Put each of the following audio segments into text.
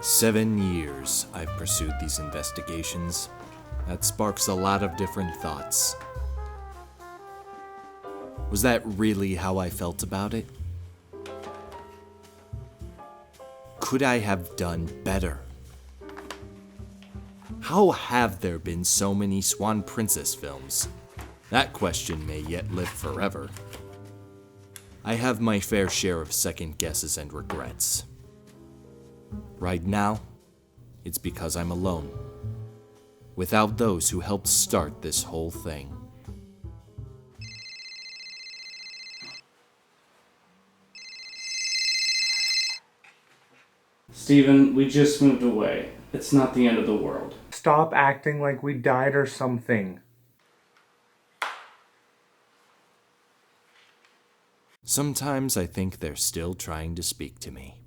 7 years I've pursued these investigations. That sparks a lot of different thoughts. Was that really how I felt about it? Could I have done better? How have there been so many Swan Princess films? That question may yet live forever. I have my fair share of second guesses and regrets. Right now, it's because I'm alone, without those who helped start this whole thing. Steven, we just moved away. It's not the end of the world. Stop acting like we died or something. Sometimes I think they're still trying to speak to me.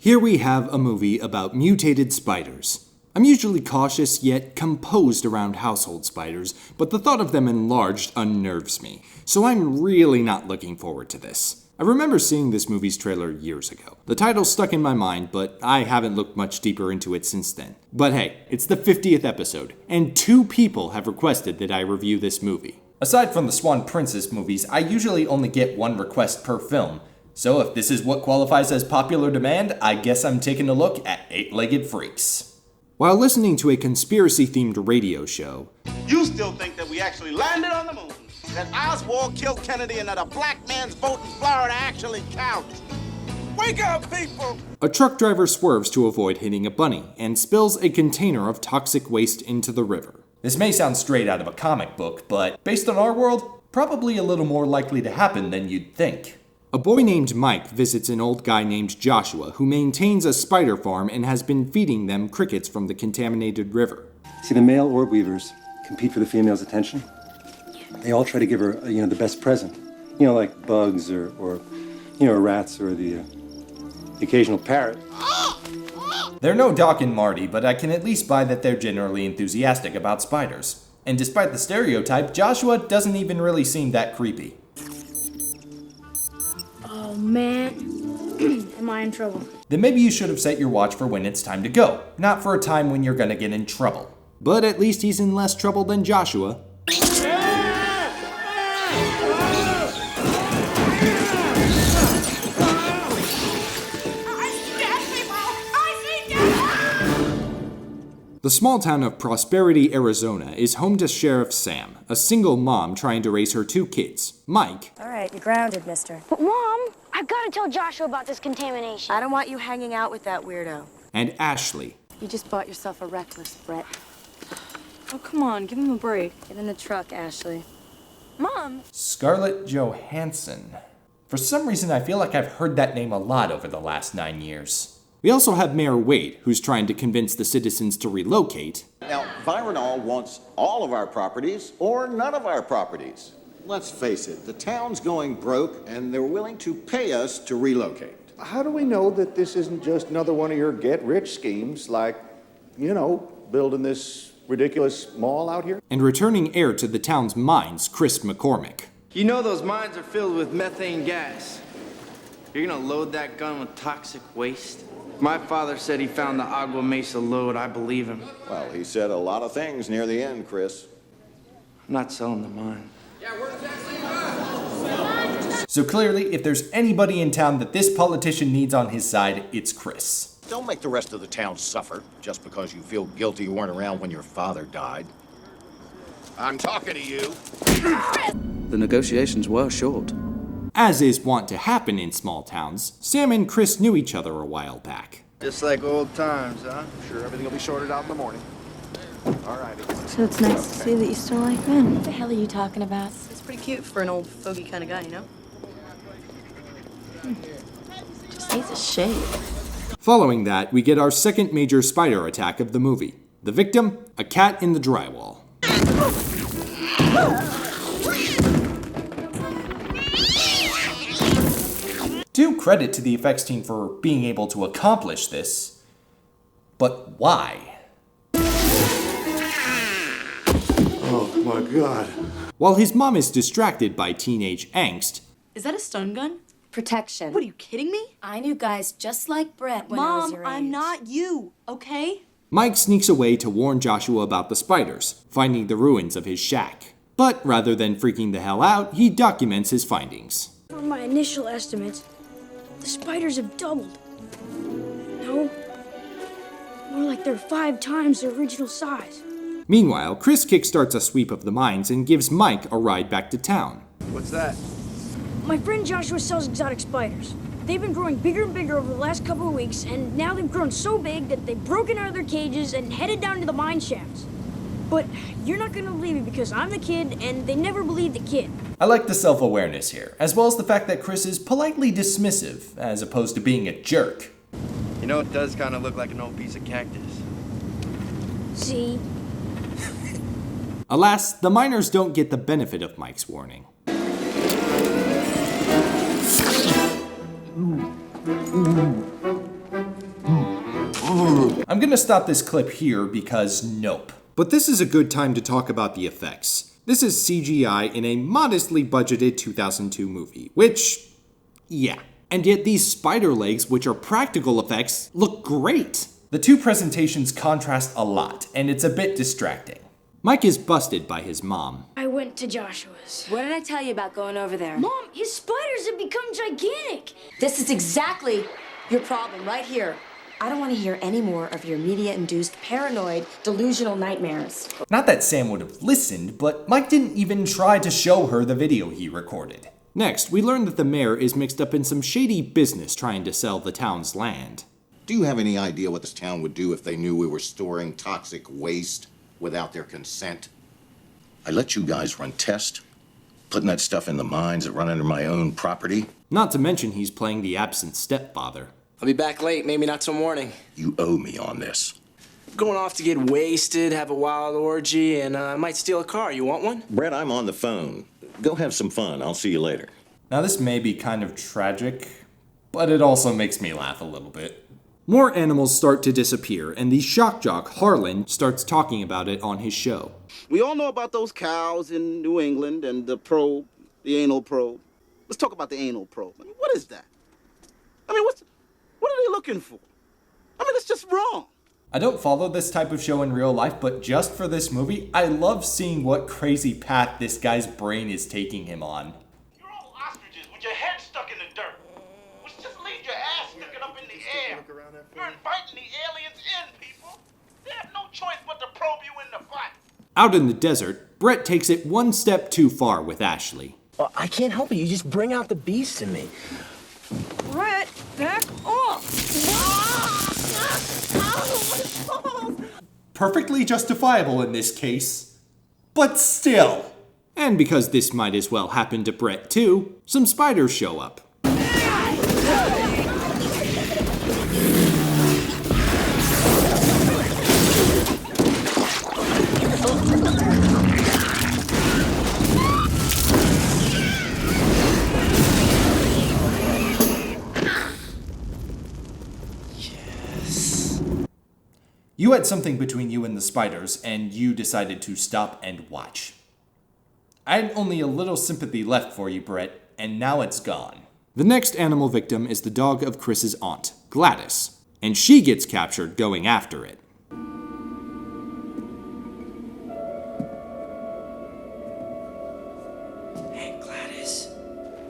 Here we have a movie about mutated spiders. I'm usually cautious yet composed around household spiders, but the thought of them enlarged unnerves me, so I'm really not looking forward to this. I remember seeing this movie's trailer years ago. The title stuck in my mind, but I haven't looked much deeper into it since then. But hey, it's the 50th episode, and 2 people have requested that I review this movie. Aside from the Swan Princess movies, I usually only get 1 request per film. So if this is what qualifies as popular demand, I guess I'm taking a look at 8-Legged Freaks. While listening to a conspiracy-themed radio show, You still think that we actually landed on the moon? That Oswald killed Kennedy and that a black man's vote in Florida actually counts? Wake up, people! a truck driver swerves to avoid hitting a bunny and spills a container of toxic waste into the river. This may sound straight out of a comic book, but based on our world, probably a little more likely to happen than you'd think. A boy named Mike visits an old guy named Joshua who maintains a spider farm and has been feeding them crickets from the contaminated river. See, the male orb weavers compete for the female's attention. They all try to give her, the best present. Like bugs or rats or the occasional parrot. They're no Doc and Marty, but I can at least buy that they're generally enthusiastic about spiders. And despite the stereotype, Joshua doesn't even really seem that creepy. Oh man, am I in trouble? Then maybe you should have set your watch for when it's time to go, not for a time when you're gonna get in trouble. But at least he's in less trouble than Joshua. The small town of Prosperity, Arizona is home to Sheriff Sam, a single mom trying to raise her 2 kids, Mike. All right, you're grounded, mister. But Mom, I've got to tell Joshua about this contamination. I don't want you hanging out with that weirdo. And Ashley. You just bought yourself a reckless, Brett. Oh, come on, give him a break. Get in the truck, Ashley. Mom! Scarlett Johansson. For some reason, I feel like I've heard that name a lot over the last 9 years. We also have Mayor Wade, who's trying to convince the citizens to relocate. Now, Vironol wants all of our properties or none of our properties. Let's face it, the town's going broke and they're willing to pay us to relocate. How do we know that this isn't just another one of your get-rich schemes, like, building this ridiculous mall out here? And returning heir to the town's mines, Chris McCormick. You know those mines are filled with methane gas. You're gonna load that gun with toxic waste? My father said he found the Agua Mesa lode. I believe him. Well, he said a lot of things near the end, Chris. I'm not selling the mine. So clearly, if there's anybody in town that this politician needs on his side, it's Chris. Don't make the rest of the town suffer just because you feel guilty you weren't around when your father died. I'm talking to you. The negotiations were short. As is wont to happen in small towns, Sam and Chris knew each other a while back. Just like old times, huh? Sure, everything will be sorted out in the morning. All righty. So it's nice to see that you still like men. What the hell are you talking about? It's pretty cute for an old fogey kind of guy, Just needs a shave. Following that, we get our second major spider attack of the movie. The victim, a cat in the drywall. Due credit to the effects team for being able to accomplish this, but why? Oh my God. While his mom is distracted by teenage angst, Is that a stun gun? Protection. What, are you kidding me? I knew guys just like Brett when I was Mom, your age. I'm not you, okay? Mike sneaks away to warn Joshua about the spiders, finding the ruins of his shack. But rather than freaking the hell out, he documents his findings. From my initial estimates, the spiders have doubled. No, more like they're 5 times their original size. Meanwhile, Chris kickstarts a sweep of the mines and gives Mike a ride back to town. What's that? My friend Joshua sells exotic spiders. They've been growing bigger and bigger over the last couple of weeks, and now they've grown so big that they've broken out of their cages and headed down to the mine shafts. But you're not gonna believe me because I'm the kid, and they never believed the kid. I like the self-awareness here, as well as the fact that Chris is politely dismissive, as opposed to being a jerk. You know, it does kind of look like an old piece of cactus. See? Alas, the miners don't get the benefit of Mike's warning. I'm gonna stop this clip here because nope. But this is a good time to talk about the effects. This is CGI in a modestly budgeted 2002 movie, which, yeah. And yet these spider legs, which are practical effects, look great. The two presentations contrast a lot, and it's a bit distracting. Mike is busted by his mom. I went to Joshua's. What did I tell you about going over there? Mom, his spiders have become gigantic. This is exactly your problem right here. I don't want to hear any more of your media-induced, paranoid, delusional nightmares. Not that Sam would have listened, but Mike didn't even try to show her the video he recorded. Next, we learn that the mayor is mixed up in some shady business trying to sell the town's land. Do you have any idea what this town would do if they knew we were storing toxic waste without their consent? I let you guys run tests, putting that stuff in the mines that run under my own property. Not to mention he's playing the absent stepfather. I'll be back late, maybe not till morning. You owe me on this. Going off to get wasted, have a wild orgy, and I might steal a car. You want one? Brett, I'm on the phone. Go have some fun. I'll see you later. Now this may be kind of tragic, but it also makes me laugh a little bit. More animals start to disappear, and the shock jock, Harlan, starts talking about it on his show. We all know about those cows in New England and the probe, the anal probe. Let's talk about the anal probe. I mean, what is that? I mean, what are they looking for? I mean, it's just wrong. I don't follow this type of show in real life, but just for this movie, I love seeing what crazy path this guy's brain is taking him on. You're all ostriches with your head stuck in the dirt. Which just leaves your ass sticking up in the air. You're inviting the aliens in, people. They have no choice but to probe you in the butt. Out in the desert, Brett takes it one step too far with Ashley. Well, I can't help it. You just bring out the beast in me. Brett, back off! Perfectly justifiable in this case, but still. And because this might as well happen to Brett too, some spiders show up. You had something between you and the spiders, and you decided to stop and watch. I had only a little sympathy left for you, Brett, and now it's gone. The next animal victim is the dog of Chris's aunt, Gladys, and she gets captured going after it. Hey, Gladys.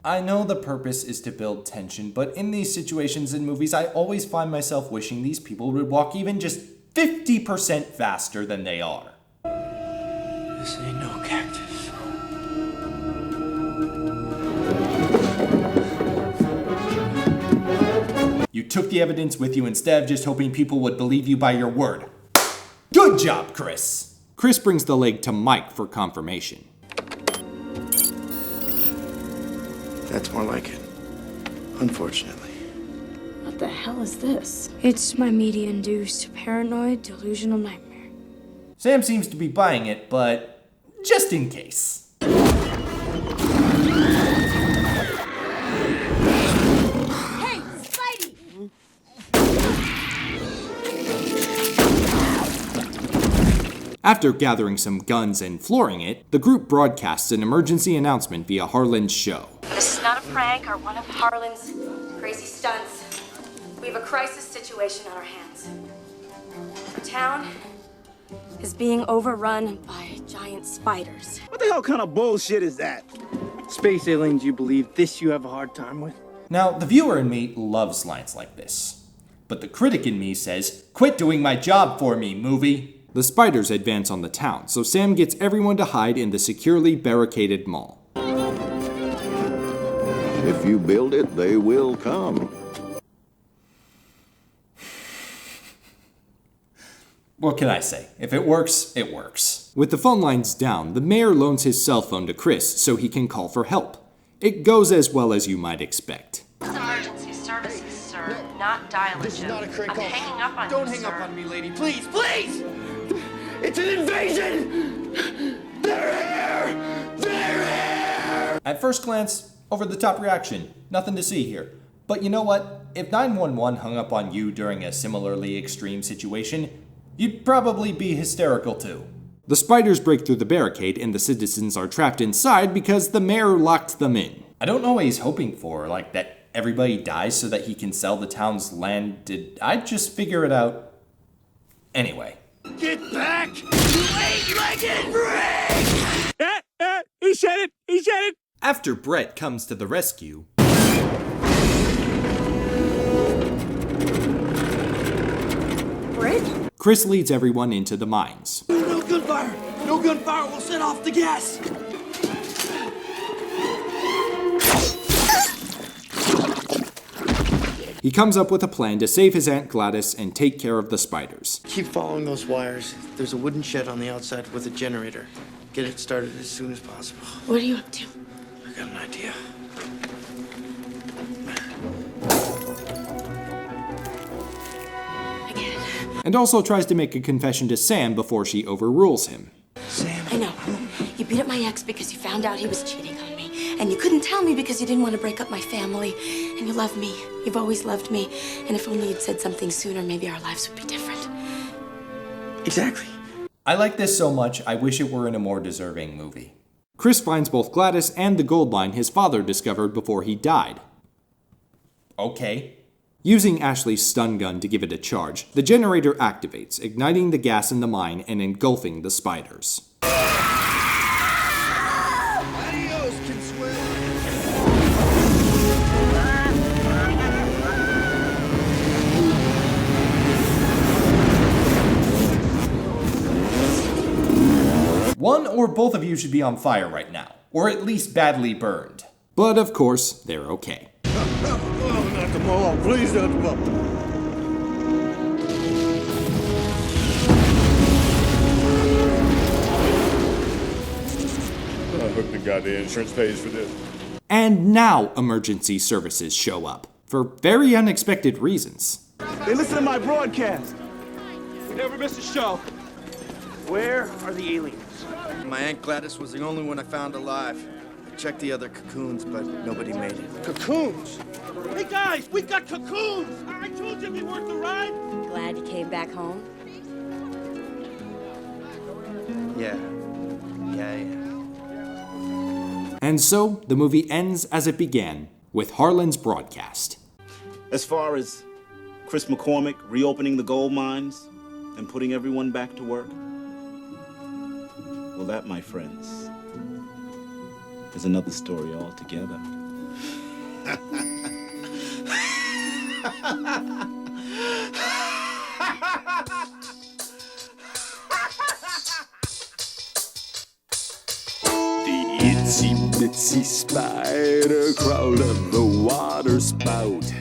I know the purpose is to build tension, but in these situations in movies, I always find myself wishing these people would walk even just 50% faster than they are. This ain't no cactus. You took the evidence with you instead of just hoping people would believe you by your word. Good job, Chris! Chris brings the leg to Mike for confirmation. That's more like it. Unfortunately. What the hell is this? It's my media-induced paranoid delusional nightmare. Sam seems to be buying it, but just in case. Hey, Spidey! After gathering some guns and flooring it, the group broadcasts an emergency announcement via Harlan's show. This is not a prank or one of Harlan's crazy stunts. We have a crisis situation on our hands. The town is being overrun by giant spiders. What the hell kind of bullshit is that? Space aliens, you believe this you have a hard time with? Now, the viewer in me loves lines like this. But the critic in me says, "Quit doing my job for me, movie." The spiders advance on the town, so Sam gets everyone to hide in the securely barricaded mall. If you build it, they will come. What can I say? If it works, it works. With the phone lines down, the mayor loans his cell phone to Chris so he can call for help. It goes as well as you might expect. This is emergency services, sir, not dial-a-gym. I'm hanging up on you, Don't hang sir. up on me, lady. Please, please! It's an invasion! They're here! They're here! At first glance, over-the-top reaction. Nothing to see here. But you know what? If 911 hung up on you during a similarly extreme situation, you'd probably be hysterical too. The spiders break through the barricade and the citizens are trapped inside because the mayor locked them in. I don't know what he's hoping for, like that everybody dies so that he can sell the town's land. Did I just figure it out? Anyway. Get back, you eight-legged freak! He said it! He said it! After Brett comes to the rescue, Brett? Chris leads everyone into the mines. No gunfire! No gunfire will set off the gas! He comes up with a plan to save his Aunt Gladys and take care of the spiders. Keep following those wires. There's a wooden shed on the outside with a generator. Get it started as soon as possible. What are you up to? I got an idea. I get it. And also tries to make a confession to Sam before she overrules him. Sam. I know. You beat up my ex because you found out he was cheating on me. And you couldn't tell me because you didn't want to break up my family. And you love me. You've always loved me. And if only you'd said something sooner, maybe our lives would be different. Exactly. I like this so much, I wish it were in a more deserving movie. Chris finds both Gladys and the gold mine his father discovered before he died. Okay. Using Ashley's stun gun to give it a charge, the generator activates, igniting the gas in the mine and engulfing the spiders. Adios, can swim. One or both of you should be on fire right now, or at least badly burned. But of course, they're okay. Oh, not the mall. Please, not the mall. I hope the goddamn insurance pays for this. And now emergency services show up, for very unexpected reasons. They listen to my broadcast. We never miss a show. Where are the aliens? My Aunt Gladys was the only one I found alive. I checked the other cocoons, but nobody made it. Cocoons! Hey guys, we got cocoons! I told you we weren't the ride! Glad you came back home? Yeah. And so, the movie ends as it began, with Harlan's broadcast. As far as Chris McCormick reopening the gold mines and putting everyone back to work, well, that, my friends, is another story altogether. The itsy bitsy spider crawled up the water spout.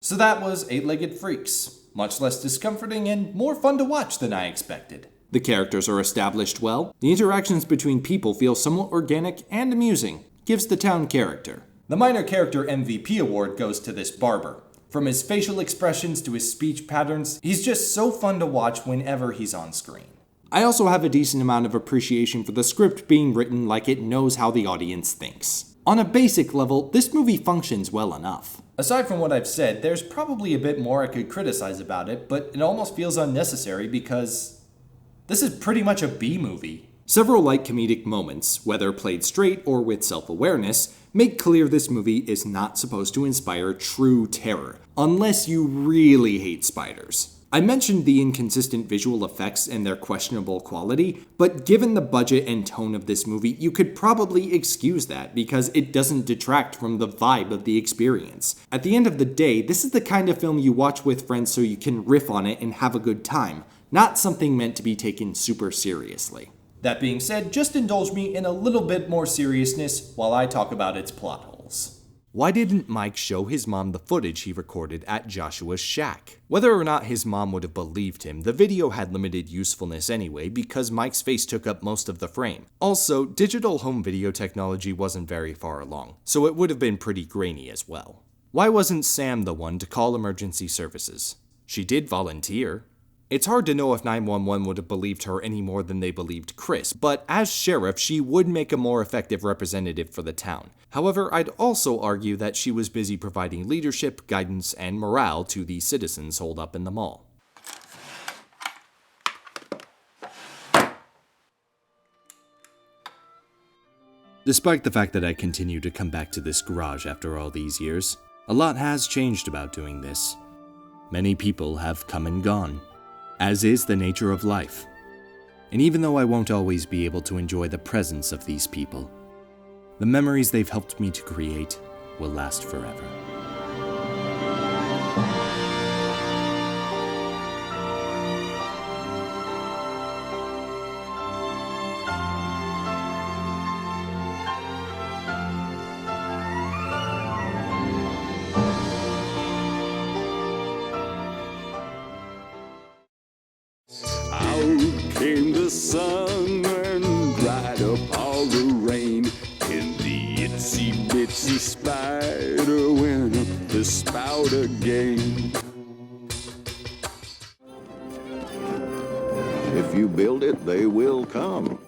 So that was Eight-Legged Freaks. Much less discomforting and more fun to watch than I expected. The characters are established well, the interactions between people feel somewhat organic and amusing, gives the town character. The minor character MVP award goes to this barber. From his facial expressions to his speech patterns, he's just so fun to watch whenever he's on screen. I also have a decent amount of appreciation for the script being written like it knows how the audience thinks. On a basic level, this movie functions well enough. Aside from what I've said, there's probably a bit more I could criticize about it, but it almost feels unnecessary because this is pretty much a B movie. Several light comedic moments, whether played straight or with self-awareness, make clear this movie is not supposed to inspire true terror, unless you really hate spiders. I mentioned the inconsistent visual effects and their questionable quality, but given the budget and tone of this movie, you could probably excuse that because it doesn't detract from the vibe of the experience. At the end of the day, this is the kind of film you watch with friends so you can riff on it and have a good time, not something meant to be taken super seriously. That being said, just indulge me in a little bit more seriousness while I talk about its plot holes. Why didn't Mike show his mom the footage he recorded at Joshua's shack? Whether or not his mom would have believed him, the video had limited usefulness anyway because Mike's face took up most of the frame. Also, digital home video technology wasn't very far along, so it would have been pretty grainy as well. Why wasn't Sam the one to call emergency services? She did volunteer. It's hard to know if 911 would have believed her any more than they believed Chris, but as sheriff, she would make a more effective representative for the town. However, I'd also argue that she was busy providing leadership, guidance, and morale to the citizens holed up in the mall. Despite the fact that I continue to come back to this garage after all these years, a lot has changed about doing this. Many people have come and gone, as is the nature of life. And even though I won't always be able to enjoy the presence of these people, the memories they've helped me to create will last forever. Out came the sun and dried up all the rain. And the itsy bitsy spider went up the spout again. If you build it, they will come.